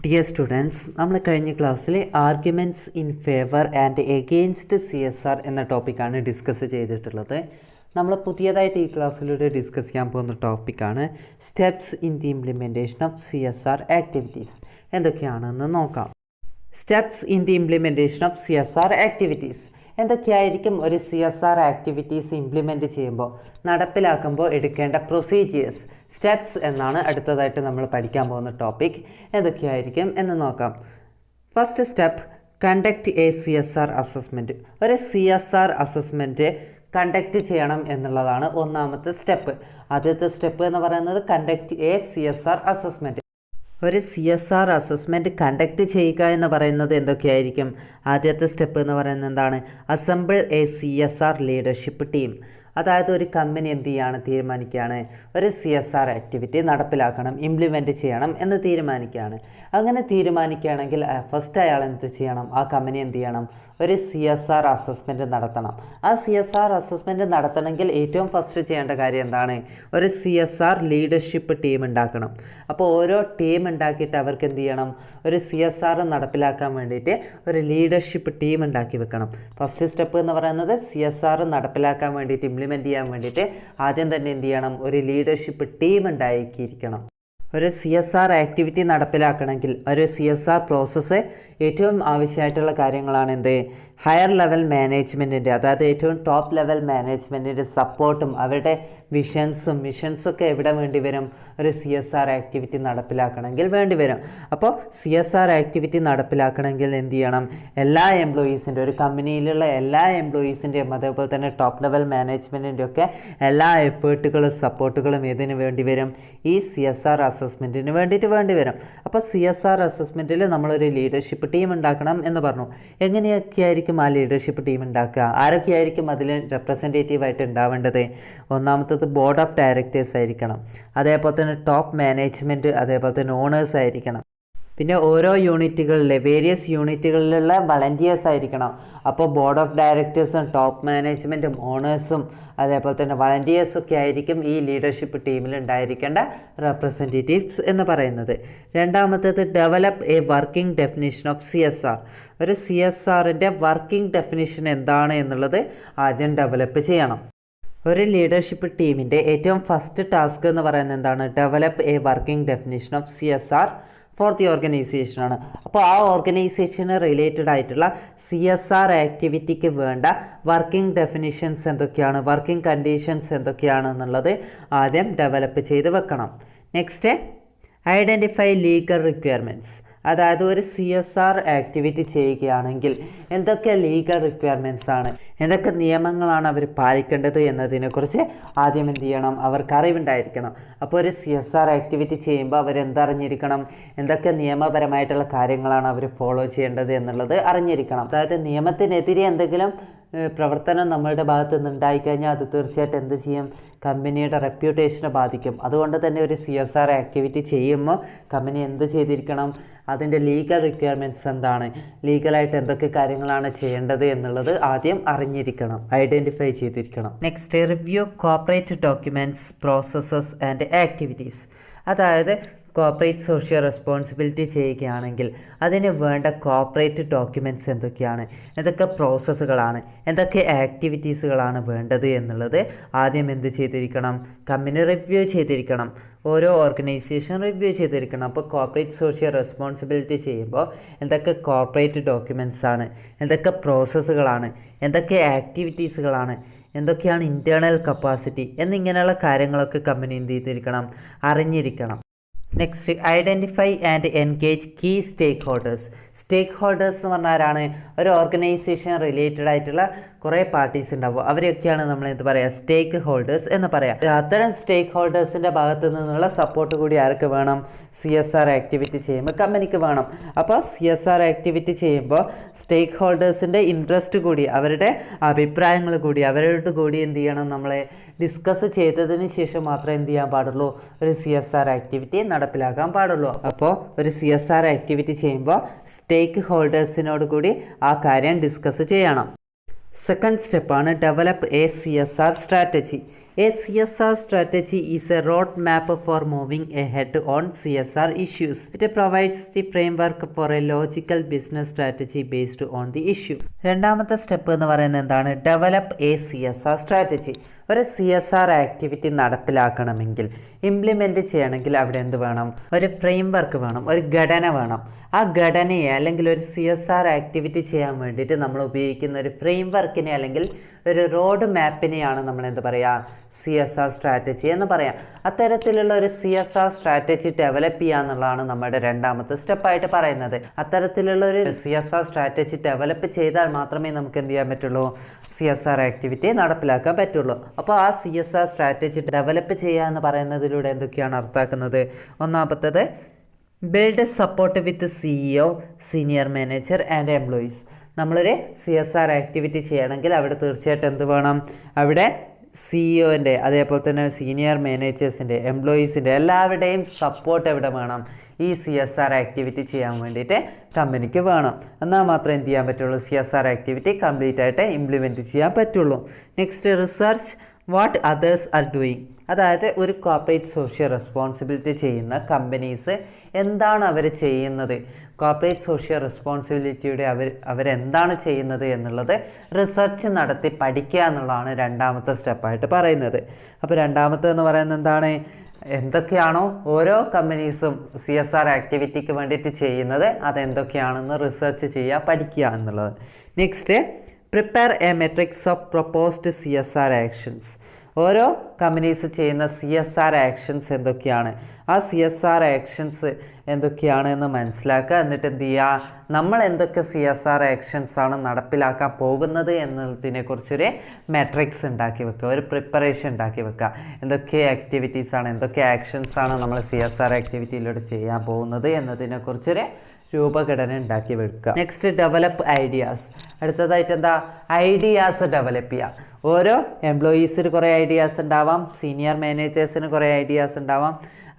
Dear students, നമ്മൾ കഴിഞ്ഞ ക്ലാസ്സിൽ arguments in favour and against CSR എന്ന ടോപ്പിക്കാണ് ഡിസ്കസ് ചെയ്തിട്ടുള്ളത്. നമ്മൾ പുതിയതായിട്ട് ഈ ക്ലാസ്സിലൂടെ ഡിസ്കസ് ചെയ്യാൻ പോകുന്ന ടോപ്പിക്കാണ് steps in the implementation of CSR activities. എന്തൊക്കെയാണെന്ന് നോക്കാം. Steps in the implementation of CSR activities. എന്തൊക്കെയായിരിക്കും ഒരു CSR ആക്ടിവിറ്റീസ് ഇംപ്ലിമെൻറ്റ് ചെയ്യുമ്പോൾ നടപ്പിലാക്കുമ്പോൾ എടുക്കേണ്ട പ്രൊസീജിയേഴ്സ്, സ്റ്റെപ്സ് എന്നാണ് അടുത്തതായിട്ട് നമ്മൾ പഠിക്കാൻ പോകുന്ന ടോപ്പിക്. എന്തൊക്കെയായിരിക്കും എന്ന് നോക്കാം. First step, conduct A CSR assessment. ഒരു CSR അസസ്മെൻറ്റ് കണ്ടക്ട് ചെയ്യണം എന്നുള്ളതാണ് ഒന്നാമത്തെ സ്റ്റെപ്പ്. ആദ്യത്തെ സ്റ്റെപ്പ് എന്ന് പറയുന്നത് കണ്ടക്ട് എ CSR അസസ്മെൻറ്റ്. ഒരു CSR അസസ്മെൻറ്റ് കണ്ടക്ട് ചെയ്യുക എന്ന് പറയുന്നത് എന്തൊക്കെയായിരിക്കും? ആദ്യത്തെ സ്റ്റെപ്പ് എന്ന് പറയുന്നത് എന്താണ്? Assemble A CSR leadership team. അതായത് ഒരു കമ്പനി എന്ത് ചെയ്യാണ് തീരുമാനിക്കുകയാണ്, ഒരു CSR ആക്ടിവിറ്റി നടപ്പിലാക്കണം, ഇംപ്ലിമെൻറ്റ് ചെയ്യണം എന്ന് തീരുമാനിക്കുകയാണ്. അങ്ങനെ തീരുമാനിക്കുകയാണെങ്കിൽ ഫസ്റ്റ് അയാൾ എന്ത് ചെയ്യണം? ആ കമ്പനി എന്ത് ചെയ്യണം? ഒരു CSR അസസ്മെൻറ്റ് നടത്തണം. ആ CSR അസസ്മെൻറ്റ് നടത്തണമെങ്കിൽ ഏറ്റവും ഫസ്റ്റ് ചെയ്യേണ്ട കാര്യം എന്താണ്? ഒരു CSR ലീഡർഷിപ്പ് ടീം ഉണ്ടാക്കണം. അപ്പോൾ ഓരോ ടീം ഉണ്ടാക്കിയിട്ട് അവർക്ക് എന്ത് ചെയ്യണം? ഒരു CSR നടപ്പിലാക്കാൻ വേണ്ടിയിട്ട് ഒരു ലീഡർഷിപ്പ് ടീം ഉണ്ടാക്കി വെക്കണം. ഫസ്റ്റ് സ്റ്റെപ്പ് എന്ന് പറയുന്നത് CSR നടപ്പിലാക്കാൻ വേണ്ടിയിട്ട്, ഇംപ്ലിമെൻറ്റ് ചെയ്യാൻ വേണ്ടിയിട്ട് ആദ്യം തന്നെ എന്ത് ചെയ്യണം? ഒരു ലീഡർഷിപ്പ് ടീം ഉണ്ടാക്കിയിരിക്കണം. ഒരു CSR ആക്ടിവിറ്റി നടപ്പിലാക്കണമെങ്കിൽ ഒരു CSR പ്രോസസ്സ് ഏറ്റവും ആവശ്യമായിട്ടുള്ള കാര്യങ്ങളാണ് എന്ത്? ഹയർ ലെവൽ മാനേജ്മെൻറ്റിൻ്റെ, അതായത് ഏറ്റവും ടോപ്പ് ലെവൽ മാനേജ്മെൻറ്റിൻ്റെ സപ്പോർട്ടും അവരുടെ മിഷൻസൊക്കെ എവിടെ വേണ്ടി വരും? ഒരു CSR ആക്ടിവിറ്റി നടപ്പിലാക്കണമെങ്കിൽ വേണ്ടി വരും. അപ്പോൾ CSR ആക്ടിവിറ്റി നടപ്പിലാക്കണമെങ്കിൽ എന്ത് ചെയ്യണം? എല്ലാ എംപ്ലോയീസിൻ്റെ, ഒരു കമ്പനിയിലുള്ള എല്ലാ എംപ്ലോയീസിൻ്റെയും അതേപോലെ തന്നെ ടോപ്പ് ലെവൽ മാനേജ്മെൻറ്റിൻ്റെ ഒക്കെ എല്ലാ എഫേർട്ടുകളും സപ്പോർട്ടുകളും ഏതിന് വേണ്ടി വരും? ഈ CSR അസസ്മെൻറ്റിന് വേണ്ടിയിട്ട് വേണ്ടി വരും. അപ്പോൾ CSR അസസ്മെൻറ്റിൽ നമ്മളൊരു ലീഡർഷിപ്പ് ടീം ഉണ്ടാക്കണം എന്ന് പറഞ്ഞു. എങ്ങനെയൊക്കെയായിരിക്കും ആ ലീഡർഷിപ്പ് ടീം ഉണ്ടാക്കുക? ആരൊക്കെയായിരിക്കും അതിൽ റെപ്രസെൻറ്റേറ്റീവായിട്ട് ഉണ്ടാവേണ്ടത്? ഒന്നാമത്തത് ബോർഡ് ഓഫ് ഡയറക്ടേഴ്സ് ആയിരിക്കണം. അതേപോലെ തന്നെ ടോപ്പ് മാനേജ്മെൻറ്റ്, അതേപോലെ തന്നെ ഓണേഴ്സ് ആയിരിക്കണം. പിന്നെ ഓരോ യൂണിറ്റുകളിലെ വേരിയസ് യൂണിറ്റുകളിലുള്ള വളണ്ടിയേഴ്സ് ആയിരിക്കണം. അപ്പോൾ ബോർഡ് ഓഫ് ഡയറക്ടേഴ്സും ടോപ്പ് മാനേജ്മെൻറ്റും ഓണേഴ്സും അതേപോലെ തന്നെ വളണ്ടിയേഴ്സൊക്കെ ആയിരിക്കും ഈ ലീഡർഷിപ്പ് ടീമിൽ ഉണ്ടായിരിക്കേണ്ട റെപ്രസെൻറ്റേറ്റീവ്സ് എന്ന് പറയുന്നത്. രണ്ടാമത്തേത് develop a working definition of CSR. ഒരു CSRൻ്റെ വർക്കിംഗ് ഡെഫിനിഷൻ എന്താണ് എന്നുള്ളത് ആദ്യം ഡെവലപ്പ് ചെയ്യണം. ഒരു ലീഡർഷിപ്പ് ടീമിൻ്റെ ഏറ്റവും ഫസ്റ്റ് ടാസ്ക് എന്ന് പറയുന്നത് എന്താണ്? Develop a working definition of CSR for the ഓർഗനൈസേഷനാണ്. അപ്പോൾ ആ ഓർഗനൈസേഷന് റിലേറ്റഡ് ആയിട്ടുള്ള CSR ആക്ടിവിറ്റിക്ക് വേണ്ട വർക്കിംഗ് ഡെഫിനിഷൻസ് എന്തൊക്കെയാണ്, വർക്കിംഗ് കണ്ടീഷൻസ് എന്തൊക്കെയാണെന്നുള്ളത് ആദ്യം ഡെവലപ്പ് ചെയ്ത് വെക്കണം. Next, identify legal requirements. അതായത് ഒരു CSR ആക്ടിവിറ്റി ചെയ്യുകയാണെങ്കിൽ എന്തൊക്കെ ലീഗൽ റിക്വയർമെൻറ്റ്സ് ആണ്, എന്തൊക്കെ നിയമങ്ങളാണ് അവർ പാലിക്കേണ്ടത് എന്നതിനെക്കുറിച്ച് ആദ്യം എന്ത് ചെയ്യണം? അവർക്ക് അറിവുണ്ടായിരിക്കണം. അപ്പോൾ ഒരു CSR ആക്ടിവിറ്റി ചെയ്യുമ്പോൾ അവരെന്തറിഞ്ഞിരിക്കണം? എന്തൊക്കെ നിയമപരമായിട്ടുള്ള കാര്യങ്ങളാണ് അവർ ഫോളോ ചെയ്യേണ്ടത് എന്നുള്ളത് അറിഞ്ഞിരിക്കണം. അതായത് നിയമത്തിനെതിരെ എന്തെങ്കിലും പ്രവർത്തനം നമ്മളുടെ ഭാഗത്ത് നിന്ന് ഉണ്ടായിക്കഴിഞ്ഞാൽ അത് തീർച്ചയായിട്ടും എന്ത് ചെയ്യും? കമ്പനിയുടെ റെപ്യൂട്ടേഷനെ ബാധിക്കും. അതുകൊണ്ട് തന്നെ ഒരു CSR ആക്ടിവിറ്റി ചെയ്യുമ്പോൾ കമ്പനി എന്ത് ചെയ്തിരിക്കണം? അതിൻ്റെ ലീഗൽ റിക്വയർമെൻറ്റ്സ് എന്താണ്, ലീഗലായിട്ട് എന്തൊക്കെ കാര്യങ്ങളാണ് ചെയ്യേണ്ടത് എന്നുള്ളത് ആദ്യം അറിഞ്ഞിരിക്കണം, ഐഡൻറ്റിഫൈ ചെയ്തിരിക്കണം. Next, review corporate documents, processes and activities. അതായത് കോർപ്പറേറ്റ് സോഷ്യൽ റെസ്പോൺസിബിലിറ്റി ചെയ്യുകയാണെങ്കിൽ അതിന് വേണ്ട കോർപ്പറേറ്റ് ഡോക്യുമെൻറ്റ്സ് എന്തൊക്കെയാണ്, എന്തൊക്കെ പ്രോസസ്സുകളാണ്, എന്തൊക്കെ ആക്ടിവിറ്റീസുകളാണ് വേണ്ടത് എന്നുള്ളത് ആദ്യം എന്ത് ചെയ്തിരിക്കണം? കമ്പനി റിവ്യൂ ചെയ്തിരിക്കണം. ഓരോ ഓർഗനൈസേഷൻ റിവ്യൂ ചെയ്തിരിക്കണം. അപ്പോൾ കോർപ്പറേറ്റ് സോഷ്യൽ റെസ്പോൺസിബിലിറ്റി ചെയ്യുമ്പോൾ എന്തൊക്കെ കോർപ്പറേറ്റ് ഡോക്യുമെൻറ്റ്സ് ആണ്, എന്തൊക്കെ പ്രോസസ്സുകളാണ്, എന്തൊക്കെ ആക്ടിവിറ്റീസുകളാണ്, എന്തൊക്കെയാണ് ഇൻറ്റേർണൽ കപ്പാസിറ്റി എന്നിങ്ങനെയുള്ള കാര്യങ്ങളൊക്കെ കമ്പനി എന്ത് ചെയ്തിരിക്കണം? അറിഞ്ഞിരിക്കണം. Next, identify and engage key stakeholders. Stakeholders എന്ന് പറഞ്ഞാലാണ് ഒരു ഓർഗനൈസേഷൻ റിലേറ്റഡ് ആയിട്ടുള്ള കുറേ പാർട്ടീസ് ഉണ്ടാവും. അവരെയൊക്കെയാണ് നമ്മൾ എന്ത് പറയുക? സ്റ്റേക്ക് ഹോൾഡേഴ്സ് എന്ന് പറയാം. അത്തരം സ്റ്റേക്ക് ഹോൾഡേഴ്സിൻ്റെ ഭാഗത്തു നിന്നുള്ള സപ്പോർട്ട് കൂടി ആർക്ക് വേണം? CSR ആക്ടിവിറ്റി ചെയ്യുമ്പോൾ കമ്പനിക്ക് വേണം. അപ്പോൾ CSR ആക്ടിവിറ്റി ചെയ്യുമ്പോൾ സ്റ്റേക്ക് ഹോൾഡേഴ്സിൻ്റെ ഇൻട്രസ്റ്റ് കൂടി, അവരുടെ അഭിപ്രായങ്ങൾ കൂടി, അവരോട് കൂടി എന്ത് ചെയ്യണം? നമ്മളെ ഡിസ്കസ് ചെയ്തതിന് ശേഷം മാത്രമേ എന്ത് ചെയ്യാൻ പാടുള്ളൂ? ഒരു CSR ആക്ടിവിറ്റി നടപ്പിലാക്കാൻ പാടുള്ളൂ. അപ്പോൾ ഒരു CSR ആക്ടിവിറ്റി ചെയ്യുമ്പോൾ സ്റ്റേക്ക് ഹോൾഡേഴ്സിനോട് കൂടി ആ കാര്യം ഡിസ്കസ് ചെയ്യണം. സെക്കൻഡ് സ്റ്റെപ്പാണ് develop a CSR strategy. A CSR strategy is a roadmap for moving ahead on CSR issues. It provides the framework for a logical business strategy based on the issue. രണ്ടാമത്തെ step എന്ന് പറയുന്നത് എന്താണ്? Develop a CSR strategy. ഒരു CSR activity നടപ്പിലാക്കണമെങ്കിൽ, implement ചെയ്യണമെങ്കിൽ അവിടെ എന്ത് വേണം? ഒരു ഫ്രെയിംവർക്ക് വേണം, ഒരു ഘടന വേണം. ആ ഘടനയെ അല്ലെങ്കിൽ ഒരു CSR ആക്ടിവിറ്റി ചെയ്യാൻ വേണ്ടിയിട്ട് നമ്മൾ ഉപയോഗിക്കുന്ന ഒരു ഫ്രെയിംവർക്കിനെ അല്ലെങ്കിൽ ഒരു റോഡ് മാപ്പിനെയാണ് നമ്മൾ എന്ത് പറയുക? CSR സ്ട്രാറ്റജി എന്ന് പറയാം. അത്തരത്തിലുള്ള ഒരു CSR സ്ട്രാറ്റജി ഡെവലപ്പ് ചെയ്യുക എന്നുള്ളതാണ് നമ്മുടെ രണ്ടാമത്തെ സ്റ്റെപ്പായിട്ട് പറയുന്നത്. അത്തരത്തിലുള്ള ഒരു CSR സ്ട്രാറ്റജി ഡെവലപ്പ് ചെയ്താൽ മാത്രമേ നമുക്ക് എന്ത് ചെയ്യാൻ പറ്റുള്ളൂ? CSR ആക്ടിവിറ്റി നടപ്പിലാക്കാൻ പറ്റുള്ളൂ. അപ്പോൾ ആ CSR സ്ട്രാറ്റജി ഡെവലപ്പ് ചെയ്യുക എന്ന് പറയുന്നതിലൂടെ എന്തൊക്കെയാണ് അർത്ഥമാക്കുന്നത്? ഒന്നാമത്തേത് build support with CEO, senior manager and employees. നമ്മളൊരു CSR ആക്ടിവിറ്റി ചെയ്യണമെങ്കിൽ അവിടെ തീർച്ചയായിട്ടും എന്ത് വേണം? അവിടെ CEOൻ്റെ അതേപോലെ തന്നെ സീനിയർ മാനേജേഴ്സിൻ്റെ, എംപ്ലോയീസിൻ്റെ എല്ലാവരുടെയും സപ്പോർട്ട് എവിടെ വേണം? ഈ CSR ആക്ടിവിറ്റി ചെയ്യാൻ വേണ്ടിയിട്ട് കമ്പനിക്ക് വേണം. എന്നാൽ മാത്രമേ എന്ത് ചെയ്യാൻ പറ്റുള്ളൂ? CSR ആക്ടിവിറ്റി കംപ്ലീറ്റ് ആയിട്ട് ഇംപ്ലിമെൻറ്റ് ചെയ്യാൻ പറ്റുള്ളൂ. Next, research what others are doing. അതായത് ഒരു കോർപ്പറേറ്റ് സോഷ്യൽ റെസ്പോൺസിബിലിറ്റി ചെയ്യുന്ന കമ്പനീസ് എന്താണ് അവർ ചെയ്യുന്നത്, കോർപ്പറേറ്റ് സോഷ്യൽ റെസ്പോൺസിബിലിറ്റിയുടെ അവരെന്താണ് ചെയ്യുന്നത് എന്നുള്ളത് റിസർച്ച് നടത്തി പഠിക്കുക എന്നുള്ളതാണ് രണ്ടാമത്തെ സ്റ്റെപ്പായിട്ട് പറയുന്നത്. അപ്പോൾ രണ്ടാമത്തെന്ന് പറയുന്നത് എന്താണ്? എന്തൊക്കെയാണോ ഓരോ കമ്പനീസും CSR ആക്ടിവിറ്റിക്ക് വേണ്ടിയിട്ട് ചെയ്യുന്നത് അതെന്തൊക്കെയാണെന്ന് റിസർച്ച് ചെയ്യുക, പഠിക്കുക എന്നുള്ളത്. Next, prepare A matrix of proposed CSR actions. ഓരോ കമ്പനീസ് ചെയ്യുന്ന CSR ആക്ഷൻസ് എന്തൊക്കെയാണ്, ആ CSR ആക്ഷൻസ് എന്തൊക്കെയാണ് എന്ന് മനസ്സിലാക്കുക. എന്നിട്ട് എന്ത് ചെയ്യുക? നമ്മൾ എന്തൊക്കെ CSR ആക്ഷൻസ് ആണ് നടപ്പിലാക്കാൻ പോകുന്നത് എന്നതിനെക്കുറിച്ചൊരു മെട്രിക്സ് ഉണ്ടാക്കി വെക്കുക, ഒരു പ്രിപ്പറേഷൻ ഉണ്ടാക്കി വെക്കുക. എന്തൊക്കെ ആക്ടിവിറ്റീസാണ്, എന്തൊക്കെ ആക്ഷൻസാണ് നമ്മൾ CSR ആക്ടിവിറ്റിയിലൂടെ ചെയ്യാൻ പോകുന്നത് എന്നതിനെക്കുറിച്ചൊരു രൂപഘടന ഉണ്ടാക്കി വെക്കുക. Next, develop ideas. അടുത്തതായിട്ട് എന്താ? ഐഡിയാസ് ഡെവലപ്പ് ചെയ്യുക. ഓരോ എംപ്ലോയീസിന് കുറേ ഐഡിയാസ് ഉണ്ടാവാം, സീനിയർ മാനേജേഴ്സിന് കുറേ ഐഡിയാസ് ഉണ്ടാവാം,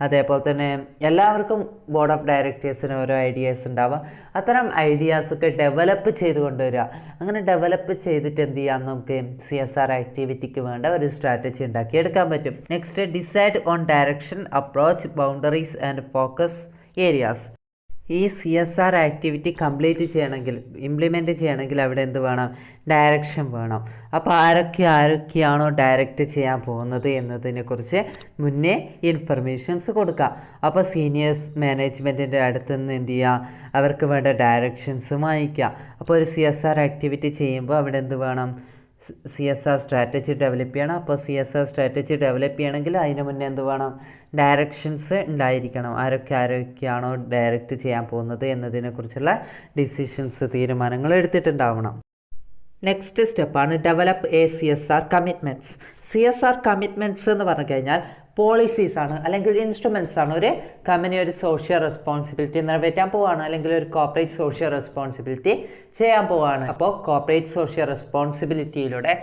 അതേപോലെ തന്നെ എല്ലാവർക്കും ബോർഡ് ഓഫ് ഡയറക്ടേഴ്സിന് ഓരോ ഐഡിയാസ് ഉണ്ടാവാം. അത്തരം ഐഡിയാസൊക്കെ ഡെവലപ്പ് ചെയ്ത് കൊണ്ടുവരിക. അങ്ങനെ ഡെവലപ്പ് ചെയ്തിട്ട് എന്ത് ചെയ്യാം? നമുക്ക് CSR ആക്ടിവിറ്റിക്ക് വേണ്ട ഒരു സ്ട്രാറ്റജി ഉണ്ടാക്കി എടുക്കാൻ പറ്റും. Next, decide on direction, approach, boundaries and focus areas. ഈ CSR ആക്ടിവിറ്റി കംപ്ലീറ്റ് ചെയ്യണമെങ്കിൽ, ഇംപ്ലിമെൻറ്റ് ചെയ്യണമെങ്കിൽ അവിടെ എന്ത് വേണം? ഡയറക്ഷൻ വേണം. അപ്പോൾ ആരൊക്കെയാണോ ഡയറക്റ്റ് ചെയ്യാൻ പോകുന്നത് എന്നതിനെക്കുറിച്ച് മുന്നേ ഇൻഫർമേഷൻസ് കൊടുക്കുക. അപ്പോൾ സീനിയേഴ്സ് മാനേജ്മെൻറ്റിൻ്റെ അടുത്തുനിന്ന് എന്ത് ചെയ്യുക? അവർക്ക് വേണ്ട ഡയറക്ഷൻസ് വാങ്ങിക്കുക. അപ്പോൾ ഒരു CSR ആക്ടിവിറ്റി ചെയ്യുമ്പോൾ അവിടെ എന്ത് വേണം? CSR സ്ട്രാറ്റജി ഡെവലപ്പ് ചെയ്യണം. അപ്പോൾ CSR സ്ട്രാറ്റജി ഡെവലപ്പ് ചെയ്യണമെങ്കിൽ അതിന് മുന്നേ എന്ത് വേണം? ഡയറക്ഷൻസ് ഉണ്ടായിരിക്കണം. ആരൊക്കെയാണോ ഡയറക്റ്റ് ചെയ്യാൻ പോകുന്നത് എന്നതിനെക്കുറിച്ചുള്ള ഡിസിഷൻസ്, തീരുമാനങ്ങൾ എടുത്തിട്ടുണ്ടാവണം. നെക്സ്റ്റ് സ്റ്റെപ്പാണ് develop a CSR commitments. CSR commitments എന്ന് പറഞ്ഞു കഴിഞ്ഞാൽ പോളിസീസ് ആണ് അല്ലെങ്കിൽ ഇൻസ്ട്രുമെൻറ്റ്സ് ആണ്. ഒരു കമ്പനി ഒരു സോഷ്യൽ റെസ്പോൺസിബിലിറ്റി നിറവേറ്റാൻ പോവുകയാണ്, അല്ലെങ്കിൽ ഒരു കോർപ്പറേറ്റ് സോഷ്യൽ റെസ്പോൺസിബിലിറ്റി ചെയ്യാൻ പോവുകയാണ്. അപ്പോൾ കോർപ്പറേറ്റ് സോഷ്യൽ റെസ്പോൺസിബിലിറ്റിയിലൂടെ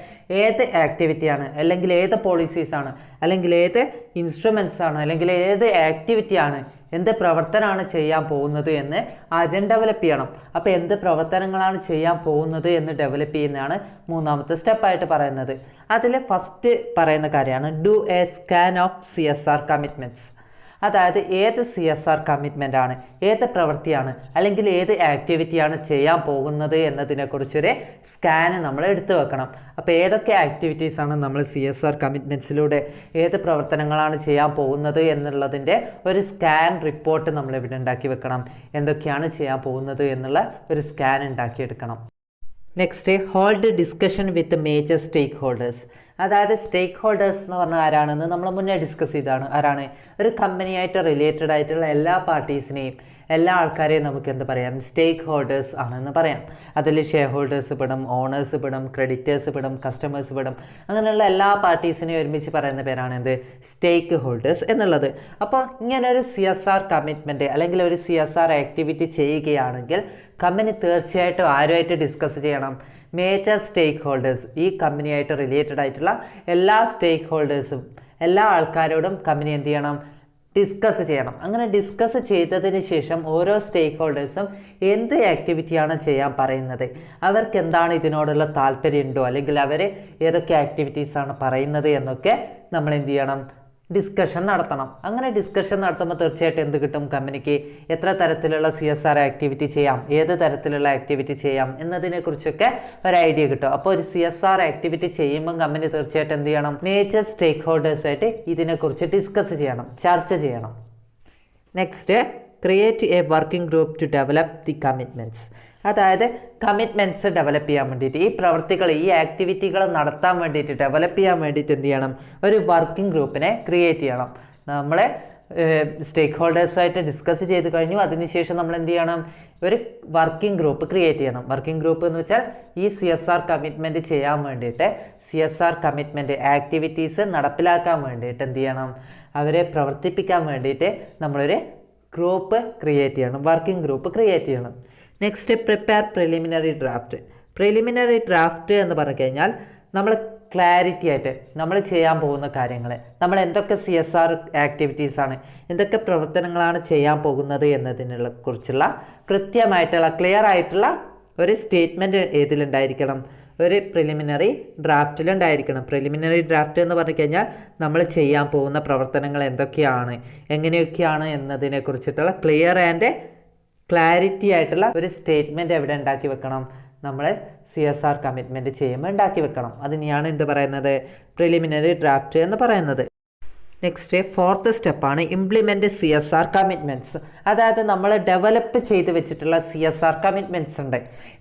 ഏത് ആക്ടിവിറ്റിയാണ്, അല്ലെങ്കിൽ ഏത് പോളിസീസാണ്, അല്ലെങ്കിൽ ഏത് ഇൻസ്ട്രുമെൻറ്റ്സ് ആണ്, അല്ലെങ്കിൽ ഏത് ആക്ടിവിറ്റിയാണ്, എന്ത് പ്രവർത്തനമാണ് ചെയ്യാൻ പോകുന്നത് എന്ന് ആദ്യം ഡെവലപ്പ് ചെയ്യണം. അപ്പോൾ എന്ത് പ്രവർത്തനങ്ങളാണ് ചെയ്യാൻ പോകുന്നത് എന്ന് ഡെവലപ്പ് ചെയ്യുന്നതാണ് മൂന്നാമത്തെ സ്റ്റെപ്പായിട്ട് പറയുന്നത്. അതിൽ ഫസ്റ്റ് പറയുന്ന കാര്യമാണ് do A scan of CSR commitments. അതായത് ഏത് CSR കമ്മിറ്റ്മെൻ്റ് ആണ്, ഏത് പ്രവൃത്തിയാണ്, അല്ലെങ്കിൽ ഏത് ആക്ടിവിറ്റിയാണ് ചെയ്യാൻ പോകുന്നത് എന്നതിനെക്കുറിച്ചൊരു സ്കാന് നമ്മൾ എടുത്തു വെക്കണം. അപ്പോൾ ഏതൊക്കെ ആക്ടിവിറ്റീസാണ് നമ്മൾ CSR കമ്മിറ്റ്മെൻറ്റ്സിലൂടെ ഏത് പ്രവർത്തനങ്ങളാണ് ചെയ്യാൻ പോകുന്നത് എന്നുള്ളതിൻ്റെ ഒരു സ്കാൻ റിപ്പോർട്ട് നമ്മൾ ഇവിടെ ഉണ്ടാക്കി വെക്കണം. എന്തൊക്കെയാണ് ചെയ്യാൻ പോകുന്നത് എന്നുള്ള ഒരു സ്കാൻ ഉണ്ടാക്കിയെടുക്കണം. Next, hold discussion with major stakeholders. അതായത് സ്റ്റേക്ക് ഹോൾഡേഴ്സ് എന്ന് പറഞ്ഞാൽ ആരാണെന്ന് നമ്മൾ മുന്നേ ഡിസ്കസ് ചെയ്താണ്. ആരാണ്? ഒരു കമ്പനിയായിട്ട് റിലേറ്റഡ് ആയിട്ടുള്ള എല്ലാ പാർട്ടീസിനെയും, എല്ലാ ആൾക്കാരെയും നമുക്ക് എന്ത് പറയാം? സ്റ്റേക്ക് ഹോൾഡേഴ്സ് ആണെന്ന് പറയാം. അതിൽ ഷെയർ ഹോൾഡേഴ്സ് പെടും, ഓണേഴ്സ് പെടും, ക്രെഡിറ്റേഴ്സ് പെടും, കസ്റ്റമേഴ്സ് പെടും. അങ്ങനെയുള്ള എല്ലാ പാർട്ടീസിനെയും ഒരുമിച്ച് പറയുന്ന പേരാണ് എന്ത്? സ്റ്റേക്ക് ഹോൾഡേഴ്സ് എന്നുള്ളത്. അപ്പോൾ ഇങ്ങനെ ഒരു CSR കമ്മിറ്റ്മെൻറ്റ് അല്ലെങ്കിൽ ഒരു CSR ആക്ടിവിറ്റി ചെയ്യുകയാണെങ്കിൽ കമ്പനി തീർച്ചയായിട്ടും ആരുമായിട്ട് ഡിസ്കസ് ചെയ്യണം? മേജർ സ്റ്റേക്ക് ഹോൾഡേഴ്സ്, ഈ കമ്പനിയായിട്ട് റിലേറ്റഡ് ആയിട്ടുള്ള എല്ലാ സ്റ്റേക്ക് ഹോൾഡേഴ്സും, എല്ലാ ആൾക്കാരോടും കമ്പനി എന്ത് ചെയ്യണം? ഡിസ്കസ് ചെയ്യണം. അങ്ങനെ ഡിസ്കസ് ചെയ്തതിന് ശേഷം ഓരോ സ്റ്റേക്ക് ഹോൾഡേഴ്സും എന്ത് ആക്ടിവിറ്റിയാണ് ചെയ്യാൻ പറയുന്നത്, അവർക്ക് എന്താണ് ഇതിനോടുള്ള താല്പര്യമുണ്ടോ, അല്ലെങ്കിൽ അവർ ഏതൊക്കെ ആക്ടിവിറ്റീസാണ് പറയുന്നത് എന്നൊക്കെ നമ്മൾ എന്ത് ചെയ്യണം, ഡിസ്കഷൻ നടത്തണം. അങ്ങനെ ഡിസ്കഷൻ നടത്തുമ്പോൾ തീർച്ചയായിട്ടും എന്ത് കിട്ടും, കമ്പനിക്ക് എത്ര തരത്തിലുള്ള CSR ആക്ടിവിറ്റി ചെയ്യാം, ഏത് തരത്തിലുള്ള ആക്ടിവിറ്റി ചെയ്യാം എന്നതിനെക്കുറിച്ചൊക്കെ ഒരു ഐഡിയ കിട്ടും. അപ്പോൾ ഒരു CSR ആക്ടിവിറ്റി ചെയ്യുമ്പോൾ കമ്പനി തീർച്ചയായിട്ടും എന്ത് ചെയ്യണം, മേജർ സ്റ്റേക്ക് ഹോൾഡേഴ്സായിട്ട് ഇതിനെക്കുറിച്ച് ഡിസ്കസ് ചെയ്യണം, ചർച്ച ചെയ്യണം. Next, create a working group to develop the commitments. അതായത് കമ്മിറ്റ്മെൻറ്റ്സ് ഡെവലപ്പ് ചെയ്യാൻ വേണ്ടിയിട്ട്, ഈ പ്രവർത്തികൾ, ഈ ആക്ടിവിറ്റികൾ നടത്താൻ വേണ്ടിയിട്ട്, ഡെവലപ്പ് ചെയ്യാൻ വേണ്ടിയിട്ട് എന്ത് ചെയ്യണം, ഒരു വർക്കിംഗ് ഗ്രൂപ്പിനെ ക്രിയേറ്റ് ചെയ്യണം. നമ്മളെ സ്റ്റേക്ക് ഹോൾഡേഴ്സായിട്ട് ഡിസ്കസ് ചെയ്ത് കഴിഞ്ഞു. അതിനുശേഷം നമ്മൾ എന്ത് ചെയ്യണം, ഒരു വർക്കിംഗ് ഗ്രൂപ്പ് ക്രിയേറ്റ് ചെയ്യണം. വർക്കിംഗ് ഗ്രൂപ്പ് എന്ന് വെച്ചാൽ ഈ CSR കമ്മിറ്റ്മെൻറ്റ് ചെയ്യാൻ വേണ്ടിയിട്ട്, CSR കമ്മിറ്റ്മെൻറ്റ് ആക്ടിവിറ്റീസ് നടപ്പിലാക്കാൻ വേണ്ടിയിട്ട് എന്ത് ചെയ്യണം, അവരെ പ്രവർത്തിപ്പിക്കാൻ വേണ്ടിയിട്ട് നമ്മളൊരു ഗ്രൂപ്പ് ക്രിയേറ്റ് ചെയ്യണം, വർക്കിംഗ് ഗ്രൂപ്പ് ക്രിയേറ്റ് ചെയ്യണം. Next, prepare preliminary draft. Preliminary draft എന്ന് പറഞ്ഞു കഴിഞ്ഞാൽ നമ്മൾ ക്ലാരിറ്റി ആയിട്ട് നമ്മൾ ചെയ്യാൻ പോകുന്ന കാര്യങ്ങൾ, നമ്മൾ എന്തൊക്കെ CSR ആക്ടിവിറ്റീസാണ്, എന്തൊക്കെ പ്രവർത്തനങ്ങളാണ് ചെയ്യാൻ പോകുന്നത് എന്നതിനെ കുറിച്ചുള്ള കൃത്യമായിട്ടുള്ള ക്ലിയർ ആയിട്ടുള്ള ഒരു സ്റ്റേറ്റ്മെൻറ്റ് ഏതിലുണ്ടായിരിക്കണം, ഒരു പ്രിലിമിനറി ഡ്രാഫ്റ്റിലുണ്ടായിരിക്കണം. പ്രിലിമിനറി ഡ്രാഫ്റ്റ് എന്ന് പറഞ്ഞു കഴിഞ്ഞാൽ നമ്മൾ ചെയ്യാൻ പോകുന്ന പ്രവർത്തനങ്ങൾ എന്തൊക്കെയാണ്, എങ്ങനെയൊക്കെയാണ് എന്നതിനെക്കുറിച്ചിട്ടുള്ള ക്ലിയർ ആൻഡ് ക്ലാരിറ്റി ആയിട്ടുള്ള ഒരു സ്റ്റേറ്റ്മെൻറ്റ് എവിടെ ഉണ്ടാക്കി വെക്കണം, നമ്മൾ CSR കമ്മിറ്റ്മെൻറ്റ് ചെയ്യുമ്പോൾ ഉണ്ടാക്കി വെക്കണം. അതിനെയാണ് എന്ത് പറയുന്നത്, പ്രിലിമിനറി ഡ്രാഫ്റ്റ് എന്ന് പറയുന്നത്. നെക്സ്റ്റ്, ഫോർത്ത് സ്റ്റെപ്പാണ് ഇംപ്ലിമെൻറ്റ് CSR കമ്മിറ്റ്മെൻറ്റ്സ്. അതായത് നമ്മൾ ഡെവലപ്പ് ചെയ്ത് വെച്ചിട്ടുള്ള CSR കമ്മിറ്റ്മെൻറ്റ്സ് ഉണ്ട്,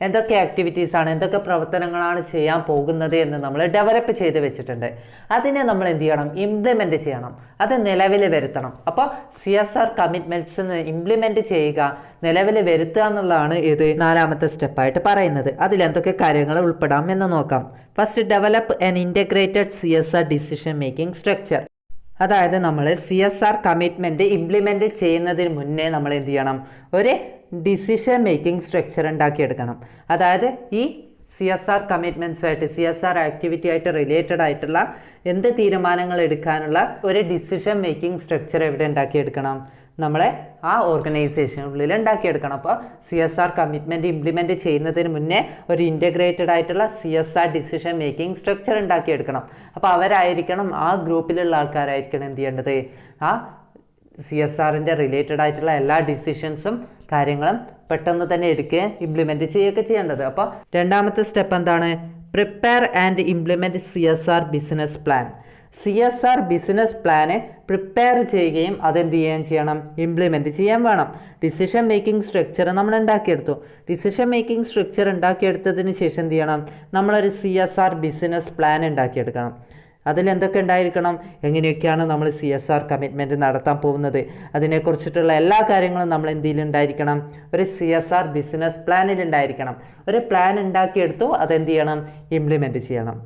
എന്തൊക്കെ ആക്ടിവിറ്റീസാണ്, എന്തൊക്കെ പ്രവർത്തനങ്ങളാണ് ചെയ്യാൻ പോകുന്നത് എന്ന് നമ്മൾ ഡെവലപ്പ് ചെയ്ത് വെച്ചിട്ടുണ്ട്. അതിനെ നമ്മൾ എന്ത് ചെയ്യണം, ഇംപ്ലിമെൻറ്റ് ചെയ്യണം, അത് നിലവിൽ വരുത്തണം. അപ്പോൾ CSR കമ്മിറ്റ്മെൻറ്റ്സ് ഇംപ്ലിമെൻറ്റ് ചെയ്യുക, നിലവിൽ വരുത്തുക എന്നുള്ളതാണ് ഇത് നാലാമത്തെ സ്റ്റെപ്പായിട്ട് പറയുന്നത്. അതിലെന്തൊക്കെ കാര്യങ്ങൾ ഉൾപ്പെടാം എന്ന് നോക്കാം. First, develop an integrated CSR decision making structure. അതായത് നമ്മൾ CSR കമ്മിറ്റ്മെൻറ്റ് ഇംപ്ലിമെൻറ്റ് ചെയ്യുന്നതിന് മുന്നേ നമ്മൾ എന്ത് ചെയ്യണം, ഒരു ഡിസിഷൻ മേക്കിംഗ് സ്ട്രക്ചർ ഉണ്ടാക്കിയെടുക്കണം. അതായത് ഈ CSR കമ്മിറ്റ്മെൻറ്റ്സുമായിട്ട്, CSR ആക്ടിവിറ്റി ആയിട്ട് റിലേറ്റഡ് ആയിട്ടുള്ള എന്ത് തീരുമാനങ്ങൾ എടുക്കാനുള്ള ഒരു ഡിസിഷൻ മേക്കിംഗ് സ്ട്രക്ചർ എവിടെ ഉണ്ടാക്കിയെടുക്കണം, നമ്മളെ ആ ഓർഗനൈസേഷനുള്ളിൽ ഉണ്ടാക്കിയെടുക്കണം. അപ്പോൾ CSR കമ്മിറ്റ്മെൻറ്റ് ഇംപ്ലിമെൻറ്റ് ചെയ്യുന്നതിന് മുന്നേ ഒരു ഇൻറ്റഗ്രേറ്റഡ് ആയിട്ടുള്ള CSR ഡിസിഷൻ മേക്കിംഗ് സ്ട്രക്ചർ ഉണ്ടാക്കിയെടുക്കണം. അപ്പോൾ അവരായിരിക്കണം, ആ ഗ്രൂപ്പിലുള്ള ആൾക്കാരായിരിക്കണം എന്ത് ചെയ്യേണ്ടത്, ആ CSRൻ്റെ റിലേറ്റഡ് ആയിട്ടുള്ള എല്ലാ ഡിസിഷൻസും കാര്യങ്ങളും പെട്ടെന്ന് തന്നെ എടുക്കുകയും ഇംപ്ലിമെൻറ്റ് ചെയ്യുകയൊക്കെ ചെയ്യേണ്ടത്. അപ്പോൾ രണ്ടാമത്തെ സ്റ്റെപ്പ് എന്താണ്, prepare and implement CSR business plan. CSR business plan prepare ചെയ്യുകയും അതെന്ത് ചെയ്യുകയും ചെയ്യണം, ഇംപ്ലിമെൻറ്റ് ചെയ്യാൻ വേണം. ഡിസിഷൻ മേക്കിംഗ് സ്ട്രക്ചർ നമ്മൾ ഉണ്ടാക്കിയെടുത്തു. ഡിസിഷൻ മേക്കിംഗ് സ്ട്രക്ചർ ഉണ്ടാക്കിയെടുത്തതിന് ശേഷം എന്ത് ചെയ്യണം, നമ്മളൊരു CSR ബിസിനസ് പ്ലാൻ ഉണ്ടാക്കിയെടുക്കണം. അതിലെന്തൊക്കെ ഉണ്ടായിരിക്കണം, എങ്ങനെയൊക്കെയാണ് നമ്മൾ CSR കമ്മിറ്റ്മെൻറ്റ് നടത്താൻ പോകുന്നത്, അതിനെക്കുറിച്ചിട്ടുള്ള എല്ലാ കാര്യങ്ങളും നമ്മൾ എന്തിലുണ്ടായിരിക്കണം, ഒരു CSR ബിസിനസ് പ്ലാനിലുണ്ടായിരിക്കണം. ഒരു പ്ലാൻ ഉണ്ടാക്കിയെടുത്തു, അതെന്ത് ചെയ്യണം, ഇംപ്ലിമെൻറ്റ് ചെയ്യണം.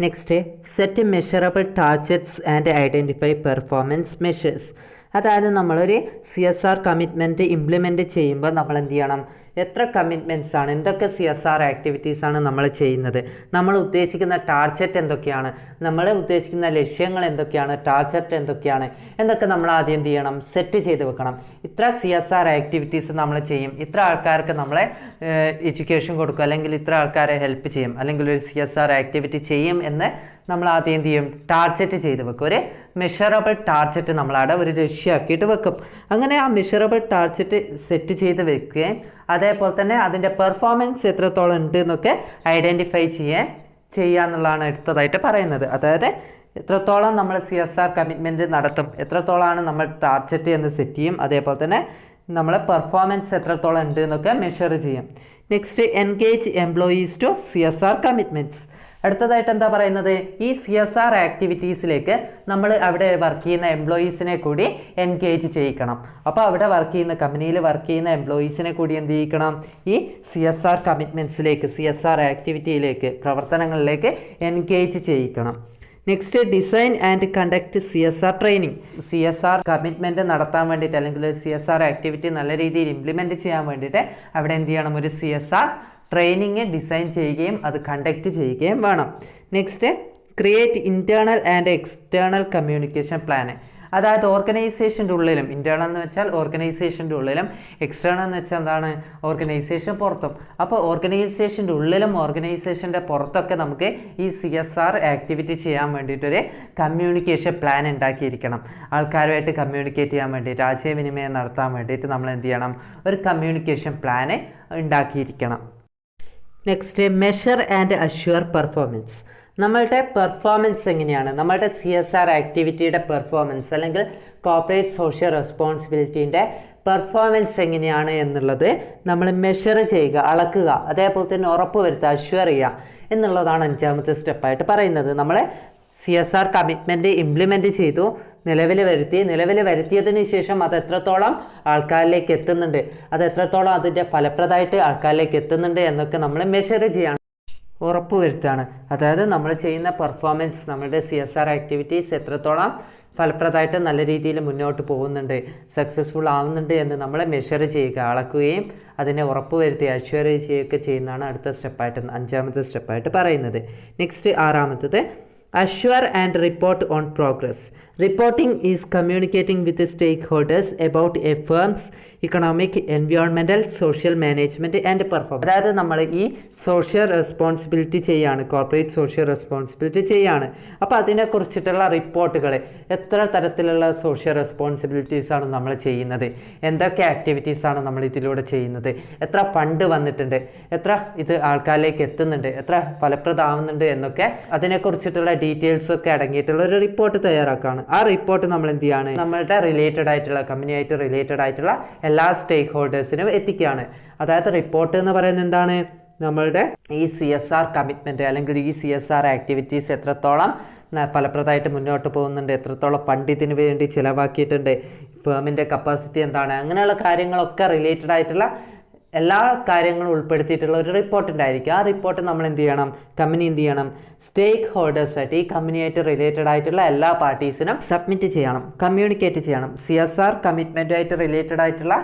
Next, set measurable targets and identify performance measures. അതായത് നമ്മളൊരു CSR കമ്മിറ്റ്മെൻറ്റ് ഇംപ്ലിമെൻറ്റ് ചെയ്യുമ്പോൾ നമ്മൾ എന്ത് ചെയ്യണം, എത്ര കമ്മിറ്റ്മെൻറ്റ്സ് ആണ്, എന്തൊക്കെ CSR ആക്ടിവിറ്റീസാണ് നമ്മൾ ചെയ്യുന്നത്, നമ്മൾ ഉദ്ദേശിക്കുന്ന ടാർഗറ്റ് എന്തൊക്കെയാണ്, നമ്മൾ ഉദ്ദേശിക്കുന്ന ലക്ഷ്യങ്ങൾ എന്തൊക്കെയാണ്, ടാർഗറ്റ് എന്തൊക്കെയാണ് എന്നൊക്കെ നമ്മൾ ആദ്യം എന്ത് ചെയ്യണം, സെറ്റ് ചെയ്ത് വെക്കണം. ഇത്ര CSR ആക്ടിവിറ്റീസ് നമ്മൾ ചെയ്യും, ഇത്ര ആൾക്കാർക്ക് നമ്മളെ എഡ്യൂക്കേഷൻ കൊടുക്കും, അല്ലെങ്കിൽ ഇത്ര ആൾക്കാരെ ഹെൽപ്പ് ചെയ്യും, അല്ലെങ്കിൽ ഒരു CSR ആക്ടിവിറ്റി ചെയ്യും എന്ന് നമ്മൾ ആദ്യം എന്ത് ചെയ്യും, ടാർഗറ്റ് ചെയ്ത് വെക്കും. ഒരു മെഷറബിൾ ടാർഗറ്റ് നമ്മളവിടെ ഒരു ലക്ഷ്യമാക്കിയിട്ട് വെക്കും. അങ്ങനെ ആ മെഷറബിൾ ടാർഗറ്റ് സെറ്റ് ചെയ്ത് വെക്കുകയും അതേപോലെ തന്നെ അതിൻ്റെ പെർഫോമൻസ് എത്രത്തോളം ഉണ്ട് എന്നൊക്കെ ഐഡൻറ്റിഫൈ ചെയ്യുക എന്നുള്ളതാണ് അടുത്തതായിട്ട് പറയുന്നത്. അതായത് എത്രത്തോളം നമ്മൾ CSR കമ്മിറ്റ്മെൻറ്റ് നടത്തും, എത്രത്തോളമാണ് നമ്മൾ ടാർഗറ്റ് എന്ന് സെറ്റ് ചെയ്യും, അതേപോലെ തന്നെ നമ്മളെ പെർഫോമൻസ് എത്രത്തോളം ഉണ്ട് എന്നൊക്കെ മെഷർ ചെയ്യും. Next, engage employees to CSR commitments. അടുത്തതായിട്ട് എന്താ പറയുന്നത്, ഈ CSR ആക്ടിവിറ്റീസിലേക്ക് നമ്മൾ അവിടെ വർക്ക് ചെയ്യുന്ന എംപ്ലോയീസിനെ കൂടി എൻഗേജ് ചെയ്യിക്കണം. അപ്പോൾ അവിടെ വർക്ക് ചെയ്യുന്ന കമ്പനിയിൽ വർക്ക് ചെയ്യുന്ന എംപ്ലോയീസിനെ കൂടി എന്ത് ചെയ്യിക്കണം, ഈ CSR കമ്മിറ്റ്മെൻറ്റ്സിലേക്ക്, CSR ആക്ടിവിറ്റിയിലേക്ക്, പ്രവർത്തനങ്ങളിലേക്ക് എൻഗേജ് ചെയ്യിക്കണം. Next, design and conduct CSR training. CSR commitment നടത്താൻ വേണ്ടിയിട്ട്, അല്ലെങ്കിൽ CSR ആക്ടിവിറ്റി നല്ല രീതിയിൽ ഇംപ്ലിമെൻറ്റ് ചെയ്യാൻ വേണ്ടിയിട്ട് അവിടെ എന്ത് ചെയ്യണം, ഒരു CSR ട്രെയിനിങ് ഡിസൈൻ ചെയ്യുകയും അത് കണ്ടക്ട് ചെയ്യുകയും വേണം. Next, create internal and external communication plan. അതായത് ഓർഗനൈസേഷൻ്റെ ഉള്ളിലും, ഇൻറ്റേർണൽ എന്ന് വെച്ചാൽ ഓർഗനൈസേഷൻ്റെ ഉള്ളിലും, എക്സ്റ്റേണൽ എന്ന് വെച്ചാൽ എന്താണ്, ഓർഗനൈസേഷൻ പുറത്തും. അപ്പോൾ ഓർഗനൈസേഷൻ്റെ ഉള്ളിലും ഓർഗനൈസേഷൻ്റെ പുറത്തൊക്കെ നമുക്ക് ഈ CSR ആക്ടിവിറ്റി ചെയ്യാൻ വേണ്ടിയിട്ടൊരു കമ്മ്യൂണിക്കേഷൻ പ്ലാൻ ഉണ്ടാക്കിയിരിക്കണം. ആൾക്കാരുമായിട്ട് കമ്മ്യൂണിക്കേറ്റ് ചെയ്യാൻ വേണ്ടിയിട്ട്, ആശയവിനിമയം നടത്താൻ വേണ്ടിയിട്ട് നമ്മൾ എന്ത് ചെയ്യണം, ഒരു കമ്മ്യൂണിക്കേഷൻ പ്ലാന് ഉണ്ടാക്കിയിരിക്കണം. Next, measure and assure performance. നമ്മളുടെ പെർഫോമൻസ് എങ്ങനെയാണ്, നമ്മളുടെ CSR ആക്ടിവിറ്റിയുടെ പെർഫോമൻസ് അല്ലെങ്കിൽ കോർപ്പറേറ്റ് സോഷ്യൽ റെസ്പോൺസിബിലിറ്റീൻ്റെ പെർഫോമൻസ് എങ്ങനെയാണ് എന്നുള്ളത് നമ്മൾ മെഷർ ചെയ്യുക, അളക്കുക, അതേപോലെ തന്നെ ഉറപ്പ് വരുത്തുക, അഷ്യൂർ ചെയ്യുക എന്നുള്ളതാണ് 5ാമത്തെ സ്റ്റെപ്പായിട്ട് പറയുന്നത്. നമ്മൾ CSR കമ്മിറ്റ്മെൻറ്റ് ഇംപ്ലിമെൻറ്റ് ചെയ്തു, നിലവിൽ വരുത്തിയതിന് ശേഷം അത് എത്രത്തോളം ആൾക്കാരിലേക്ക് എത്തുന്നുണ്ട്, അത് എത്രത്തോളം അതിൻ്റെ ഫലപ്രദമായിട്ട് ആൾക്കാരിലേക്ക് എത്തുന്നുണ്ട് എന്നൊക്കെ നമ്മൾ മെഷർ ചെയ്യാണ്, ഉറപ്പുവരുത്തുകയാണ്. അതായത് നമ്മൾ ചെയ്യുന്ന പെർഫോമൻസ്, നമ്മുടെ CSR ആക്ടിവിറ്റീസ് എത്രത്തോളം ഫലപ്രദമായിട്ട് നല്ല രീതിയിൽ മുന്നോട്ട് പോകുന്നുണ്ട്, സക്സസ്ഫുൾ ആവുന്നുണ്ട് എന്ന് നമ്മൾ മെഷർ ചെയ്യുക, അളക്കുകയും അതിനെ ഉറപ്പുവരുത്തി അഷ്വർ ചെയ്യുകയൊക്കെ ചെയ്യുന്നതാണ് അടുത്ത സ്റ്റെപ്പായിട്ട്, 5ാമത്തെ സ്റ്റെപ്പായിട്ട് പറയുന്നത്. നെക്സ്റ്റ്, 6ാമത്തത് assure and report on progress. Reporting is communicating with the stakeholders about a firm's economic, environmental, social management and performance. അതായത് നമ്മൾ ഈ സോഷ്യൽ റെസ്പോൺസിബിലിറ്റി ചെയ്യാണ്, കോർപ്പറേറ്റ് സോഷ്യൽ റെസ്പോൺസിബിലിറ്റി ചെയ്യാണ്. അപ്പോൾ അതിനെക്കുറിച്ചിട്ടുള്ള റിപ്പോർട്ടുകൾ, എത്ര തരത്തിലുള്ള സോഷ്യൽ റെസ്പോൺസിബിലിറ്റീസാണ് നമ്മൾ ചെയ്യുന്നത്, എന്തൊക്കെ ആക്ടിവിറ്റീസാണ് നമ്മൾ ഇതിലൂടെ ചെയ്യുന്നത്, എത്ര ഫണ്ട് വന്നിട്ടുണ്ട്, എത്ര ഇത് ആൾക്കാരിലേക്ക് എത്തുന്നുണ്ട്, എത്ര ഫലപ്രദമാവുന്നുണ്ട് എന്നൊക്കെ അതിനെക്കുറിച്ചിട്ടുള്ള ഡീറ്റെയിൽസ് ഒക്കെ അടങ്ങിയിട്ടുള്ള ഒരു റിപ്പോർട്ട് തയ്യാറാക്കുകയാണ്. ആ റിപ്പോർട്ട് നമ്മൾ എന്ത് ചെയ്യാണ്, നമ്മളുടെ റിലേറ്റഡ് ആയിട്ടുള്ള, കമ്പനിയായിട്ട് റിലേറ്റഡ് ആയിട്ടുള്ള എല്ലാ സ്റ്റേക്ക് ഹോൾഡേഴ്സിനും എത്തിക്കുകയാണ്. അതായത് റിപ്പോർട്ട് എന്ന് പറയുന്നത് എന്താണ്, നമ്മളുടെ ഈ CSR കമ്മിറ്റ്മെൻറ്റ് അല്ലെങ്കിൽ ഈ CSR ആക്ടിവിറ്റീസ് എത്രത്തോളം ഫലപ്രദമായിട്ട് മുന്നോട്ട് പോകുന്നുണ്ട്, എത്രത്തോളം ഫണ്ട് ഇതിന് വേണ്ടി ചിലവാക്കിയിട്ടുണ്ട്, ഫേമിൻ്റെ കപ്പാസിറ്റി എന്താണ്, അങ്ങനെയുള്ള കാര്യങ്ങളൊക്കെ റിലേറ്റഡ് ആയിട്ടുള്ള എല്ലാ കാര്യങ്ങളും ഉൾപ്പെടുത്തിയിട്ടുള്ള ഒരു റിപ്പോർട്ട് ഉണ്ടായിരിക്കും. ആ റിപ്പോർട്ട് നമ്മൾ എന്ത് ചെയ്യണം, കമ്പനി എന്ത് ചെയ്യണം, സ്റ്റേക്ക് ഹോൾഡേഴ്സായിട്ട്, ഈ കമ്പനിയായിട്ട് റിലേറ്റഡ് ആയിട്ടുള്ള എല്ലാ പാർട്ടീസിനും സബ്മിറ്റ് ചെയ്യണം, കമ്മ്യൂണിക്കേറ്റ് ചെയ്യണം. CSR കമ്മിറ്റ്മെൻറ്റുമായിട്ട് റിലേറ്റഡ് ആയിട്ടുള്ള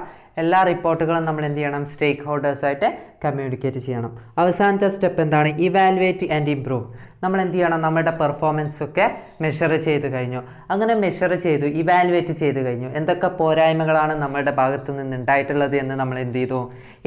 എല്ലാ റിപ്പോർട്ടുകളും നമ്മൾ എന്ത് ചെയ്യണം, സ്റ്റേക്ക് ഹോൾഡേഴ്സായിട്ട് കമ്മ്യൂണിക്കേറ്റ് ചെയ്യണം. അവസാനത്തെ സ്റ്റെപ്പ് എന്താണ്, ഇവാലുവേറ്റ് ആൻഡ് ഇംപ്രൂവ്. നമ്മൾ എന്ത് ചെയ്യണം, നമ്മുടെ പെർഫോമൻസ് ഒക്കെ മെഷർ ചെയ്ത് കഴിഞ്ഞു. അങ്ങനെ മെഷർ ചെയ്തു, ഇവാലുവേറ്റ് ചെയ്ത് കഴിഞ്ഞു, എന്തൊക്കെ പോരായ്മകളാണ് നമ്മളുടെ ഭാഗത്ത് നിന്ന് ഉണ്ടായിട്ടുള്ളത് എന്ന് നമ്മൾ എന്ത് ചെയ്തു,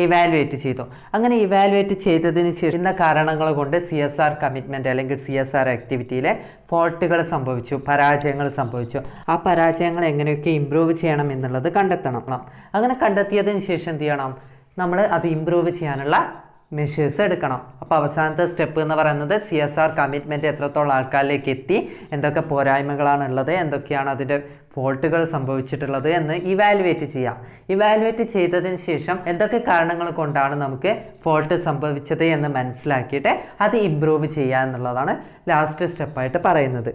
ഇവാലുവേറ്റ് ചെയ്തു. അങ്ങനെ ഇവാലുവേറ്റ് ചെയ്തതിന് ശേഷം ഇന്ന കാരണങ്ങൾ കൊണ്ട് CSR കമ്മിറ്റ്മെൻറ്റ് അല്ലെങ്കിൽ CSR ആക്ടിവിറ്റിയിലെ ഫോൾട്ടുകൾ സംഭവിച്ചു, പരാജയങ്ങൾ സംഭവിച്ചു. ആ പരാജയങ്ങൾ എങ്ങനെയൊക്കെ ഇമ്പ്രൂവ് ചെയ്യണം എന്നുള്ളത് കണ്ടെത്തണം. അങ്ങനെ കണ്ടെത്തിയതിന് ശേഷം എന്ത് ചെയ്യണം, നമ്മൾ അത് ഇമ്പ്രൂവ് ചെയ്യാനുള്ള മെഷേഴ്സ് എടുക്കണം. അപ്പോൾ അവസാനത്തെ സ്റ്റെപ്പ് എന്ന് പറയുന്നത് CSR കമ്മിറ്റ്മെൻറ്റ് എത്രത്തോളം ആൾക്കാരിലേക്ക് എത്തി, എന്തൊക്കെ പോരായ്മകളാണ് ഉള്ളത്, എന്തൊക്കെയാണ് അതിൻ്റെ ഫോൾട്ടുകൾ സംഭവിച്ചിട്ടുള്ളത് എന്ന് ഇവാലുവേറ്റ് ചെയ്യാം. ഇവാലുവേറ്റ് ചെയ്തതിന് ശേഷം എന്തൊക്കെ കാരണങ്ങൾ കൊണ്ടാണ് നമുക്ക് ഫോൾട്ട് സംഭവിച്ചത് എന്ന് മനസ്സിലാക്കിയിട്ട് അത് ഇമ്പ്രൂവ് ചെയ്യുക എന്നുള്ളതാണ് ലാസ്റ്റ് സ്റ്റെപ്പായിട്ട് പറയുന്നത്.